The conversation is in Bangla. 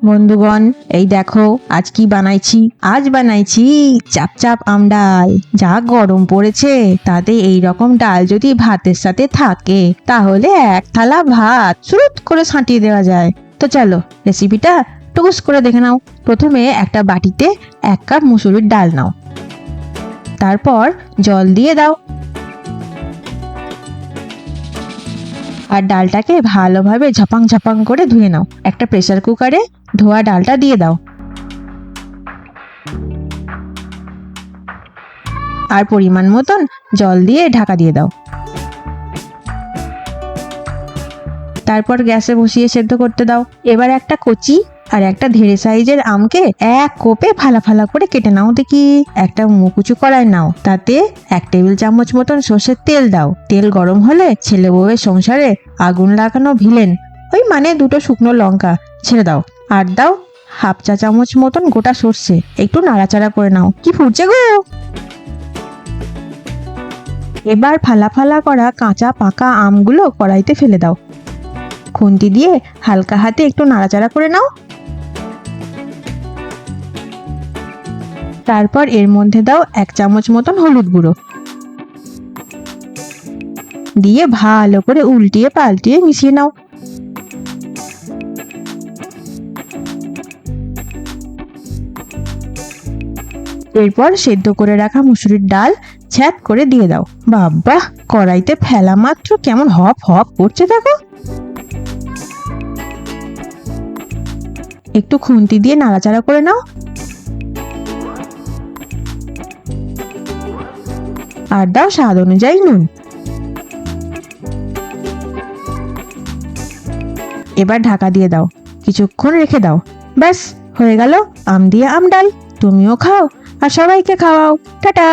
বন্ধুগণ, এই দেখো আজ কি বানাইছি। আজ বানাইছি চাপ চাপ আম ডাল। যা গরম পড়েছে, তাতে এই রকম ডাল যদি ভাতের সাথে থাকে তাহলে এক থালা ভাত সুরুত করে ছাঁটিয়ে দেওয়া যায়। তো চলো রেসিপিটা টুকুস করে দেখে নাও। প্রথমে একটা বাটিতে 1 কাপ মুসুরির ডাল নাও, তারপর জল দিয়ে দাও আর ডালটাকে ভালোভাবে ঝপাং ঝপাং করে ধুয়ে নাও। একটা প্রেসার কুকারে ধোয়া ডালটা দিয়ে দাও আর পরিমাণ মতন জল দিয়ে ঢাকা দিয়ে দাও। তারপর গ্যাসে বসিয়ে সেদ্ধ করতে দাও। এবার একটা কচি আর একটা ধেড়ে সাইজের আমকে এক কোপে ফালা ফালা করে কেটে নাও। দেখি একটা মুকুচু কড়াই নাও, তাতে 1 টেবিল চামচ মতন সর্ষের তেল দাও। তেল গরম হলে ছেলে বউয়ের সংসারে আগুন লাগানো ভিলেন, ওই মানে 2টো শুকনো লঙ্কা ছেড়ে দাও আর দাও 1/2 চা চামচ মতন গোটা সর্ষে। একটু নাড়াচাড়া করে নাও। কি ফুটছে গো! এবার ফালা ফালা করা কাঁচা পাকা আমগুলো কড়াইতে ফেলে দাও। খুন্তি দিয়ে হালকা হাতে একটু নাড়াচাড়া করে নাও। তারপর এর মধ্যে দাও 1 চামচ মতন হলুদ গুঁড়ো দিয়ে ভালো করে উল্টিয়ে পাল্টিয়ে মিশিয়ে নাও। এরপর সেদ্ধ করে রাখা মুসুরির ডাল ছ্যাঁত করে দিয়ে দাও। বাবা, কড়াইতে ফেলা মাত্র কেমন হপ হপ করছে দেখো। একটু খুন্তি দিয়ে নাড়াচাড়া করে নাও আর দাও স্বাদ অনুযায়ী নুন। এবার ঢাকা দিয়ে দাও, কিছুক্ষণ রেখে দাও। ব্যাস হয়ে গেল আম দিয়ে আম ডাল। তুমিও খাও আর সবাইকে খাওয়াও। টাটা।